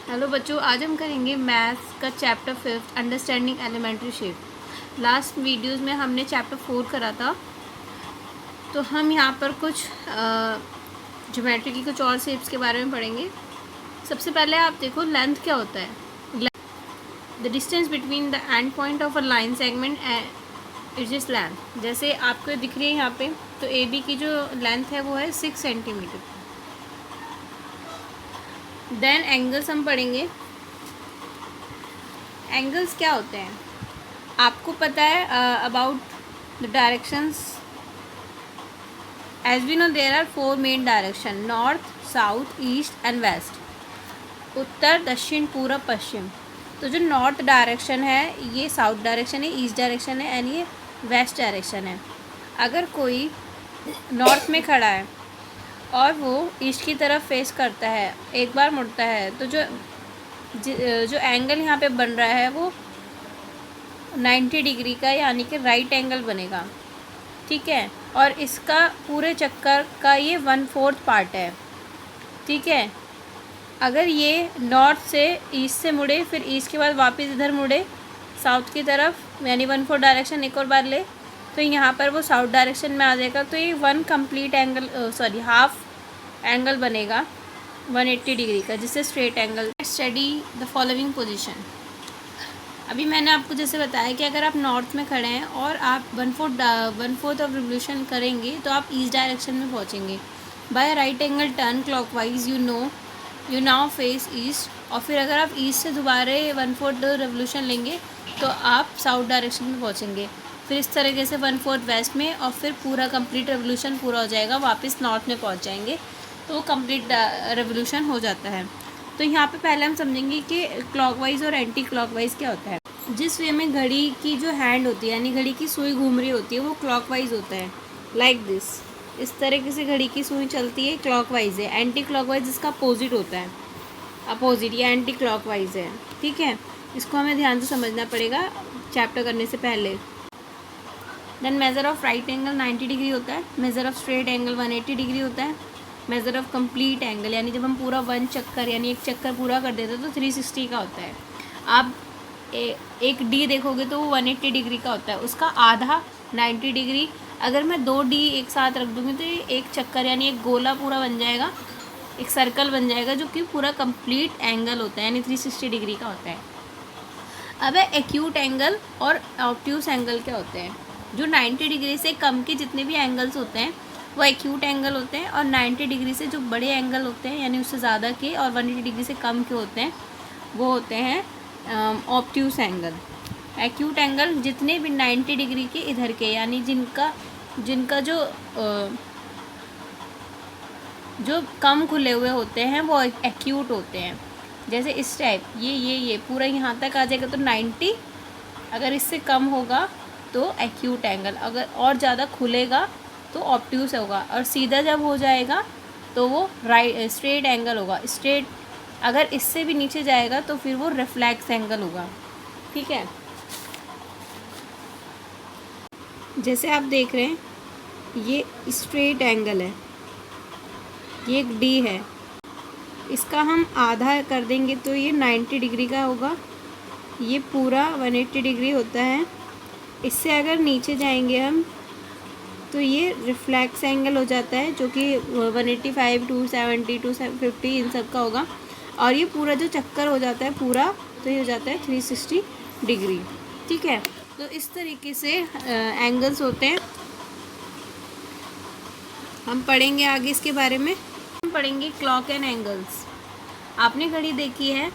Hello बच्चों, आज हम करेंगे मैथ्स का chapter 5 understanding elementary shape. Last videos में हमने चैप्टर 4 करा था, तो हम यहाँ पर कुछ ज्योमेट्री की कुछ और शेप्स के बारे में पढ़ेंगे। सबसे पहले आप देखो लेंथ क्या होता है। The distance between the end point of a line segment it is length. जैसे आपको दिख रही है यहाँ पे, तो ए बी की जो लेंथ है वो है 6 सेंटीमीटर। देन एंगल्स हम पढ़ेंगे। एंगल्स क्या होते हैं आपको पता है about the directions. As we know there are 4 main direction, north, south, east and west. उत्तर, दक्षिण, पूर्व, पश्चिम। तो जो नॉर्थ डायरेक्शन है ये साउथ डायरेक्शन है, ईस्ट डायरेक्शन है एंड ये वेस्ट डायरेक्शन है। अगर कोई नॉर्थ में खड़ा है और वो ईस्ट की तरफ फेस करता है, एक बार मुड़ता है, तो जो एंगल यहाँ पे बन रहा है वो 90 डिग्री का यानी कि राइट एंगल बनेगा। ठीक है, और इसका पूरे चक्कर का ये 1/4 पार्ट है। ठीक है, अगर ये नॉर्थ से ईस्ट से मुड़े, फिर ईस्ट के बाद वापस इधर मुड़े साउथ की तरफ, यानी 1/4 डायरेक्शन एक और बार ले, तो यहाँ पर वो साउथ डायरेक्शन में आ जाएगा। तो ये 1 कंप्लीट एंगल हाफ एंगल बनेगा 180 डिग्री का, जिससे straight angle. Study the following position. अभी मैंने आपको जैसे बताया कि अगर आप नॉर्थ में खड़े हैं और आप 1/4 ऑफ रिवोल्यूशन करेंगे तो आप ईस्ट डायरेक्शन में पहुंचेंगे। By right angle turn clockwise you now face east. और फिर अगर आप ईस्ट से दोबारा 1/4 रिवोल्यूशन लेंगे तो आप साउथ डायरेक्शन में पहुंचेंगे। फिर इस तरीके से 1/4 वेस्ट में, और फिर पूरा कंप्लीट रेवोल्यूशन पूरा हो जाएगा, वापस नॉर्थ में पहुंच जाएंगे, तो वो कंप्लीट रेवोल्यूशन हो जाता है। तो यहाँ पे पहले हम समझेंगे कि क्लॉकवाइज और एंटी क्लॉकवाइज क्या होता है। जिस वे में घड़ी की जो हैंड होती है, यानी घड़ी की सुई घूम रही होती है, वो क्लॉकवाइज होता है, लाइक दिस। इस तरीके से घड़ी की सुई चलती है, क्लॉकवाइज है। एंटी क्लॉकवाइज इसका अपोजिट होता है, अपोजिट या एंटी क्लॉकवाइज है। ठीक है, इसको हमें ध्यान से समझना पड़ेगा चैप्टर करने से पहले। Then measure of right angle 90 degree होता है, measure of straight angle 180 degree होता है, मेज़र ऑफ कंप्लीट एंगल यानी जब हम पूरा 1 चक्कर यानी एक चक्कर पूरा कर देते हैं तो 360 का होता है। आप एक डी देखोगे तो वो 180 डिग्री का होता है, उसका आधा 90 डिग्री। अगर मैं 2 डी एक साथ रख दूँगी तो ये एक चक्कर यानी एक गोला पूरा बन जाएगा, एक सर्कल बन जाएगा, जो कि पूरा कंप्लीट एंगल होता है, यानी 360 डिग्री का होता है। अब है एक्यूट एंगल और ऑब्ट्यूस एंगल क्या होते हैं। जो 90 डिग्री से कम के जितने भी एंगल्स होते हैं वो एक्यूट एंगल होते हैं, और 90 डिग्री से जो बड़े एंगल होते हैं यानी उससे ज़्यादा के और 180 डिग्री से कम के होते हैं वो होते हैं ऑब्ट्यूस एंगल। एक्यूट एंगल जितने भी 90 डिग्री के इधर के, यानी जिनका जो कम खुले हुए होते हैं वो एक्यूट होते हैं। जैसे इस टाइप ये पूरा यहाँ तक आ जाएगा तो 90, अगर इससे कम होगा तो एक्यूट एंगल, अगर और ज़्यादा खुलेगा तो ऑब्ट्यूस होगा, और सीधा जब हो जाएगा तो वो स्ट्रेट एंगल होगा। स्ट्रेट अगर इससे भी नीचे जाएगा तो फिर वो रिफ्लेक्स एंगल होगा। ठीक है, जैसे आप देख रहे हैं ये स्ट्रेट एंगल है, ये एक डी है, इसका हम आधा कर देंगे तो ये 90 डिग्री का होगा, ये पूरा 180 डिग्री होता है। इससे अगर नीचे जाएंगे हम तो ये रिफ्लेक्स एंगल हो जाता है, जो कि 185, 270, 250 इन सब का होगा, और ये पूरा जो चक्कर हो जाता है पूरा, तो ये हो जाता है 360 डिग्री। ठीक है, तो इस तरीके से एंगल्स होते हैं। हम पढ़ेंगे आगे इसके बारे में। हम पढ़ेंगे क्लॉक एंड एंगल्स। आपने घड़ी देखी है,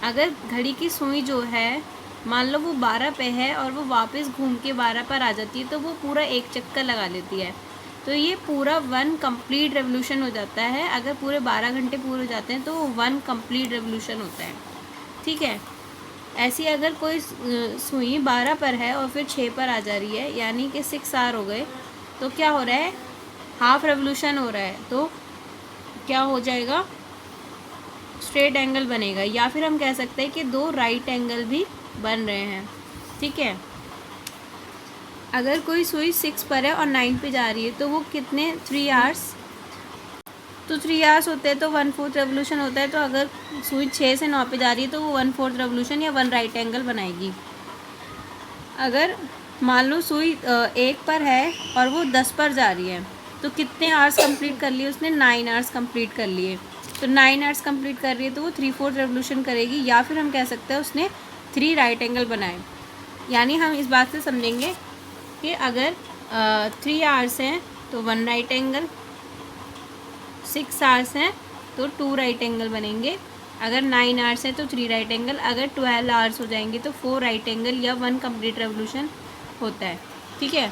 अगर घड़ी की सुई जो है मान लो वो 12 पे है और वो वापस घूम के 12 पर आ जाती है, तो वो पूरा एक चक्कर लगा लेती है, तो ये पूरा 1 कंप्लीट रेवोल्यूशन हो जाता है। अगर पूरे 12 घंटे पूरे हो जाते हैं तो 1 कंप्लीट रेवोल्यूशन होता है। ठीक है, ऐसी अगर कोई सुई 12 पर है और फिर 6 पर आ जा रही है, यानी कि 6 आवर हो गए, तो क्या हो रहा है, हाफ रेवोल्यूशन हो रहा है, तो क्या हो जाएगा, स्ट्रेट एंगल बनेगा। या फिर हम कह सकते हैं कि 2 राइट एंगल भी बन रहे हैं। ठीक है, अगर कोई सुई 6 पर है और 9 पे जा रही है तो वो कितने 3 आवर्स तो 3 आवर्स होते हैं तो 1/4 रेवोल्यूशन होता है। तो अगर सुई 6 से 9 पे जा रही है तो वो 1/4 रेवोल्यूशन या 1 राइट एंगल बनाएगी। अगर मान लो सुई 1 पर है और वो 10 पर जा रही है तो कितने आवर्स कंप्लीट कर लिए उसने? 9 आवर्स कंप्लीट कर लिए। तो 9 आवर्स कंप्लीट कर रही है तो वो 3/4 रेवोल्यूशन करेगी, या फिर हम कह सकते हैं उसने 3 राइट एंगल बनाए। यानी हम इस बात से समझेंगे कि अगर 3 आवर्स हैं तो 1 राइट एंगल, 6 आवर्स हैं तो 2 राइट एंगल बनेंगे, अगर 9 आवर्स हैं तो 3 राइट एंगल, अगर 12 आवर्स हो जाएंगे तो 4 राइट एंगल या 1 कंप्लीट रेवोल्यूशन होता है। ठीक है।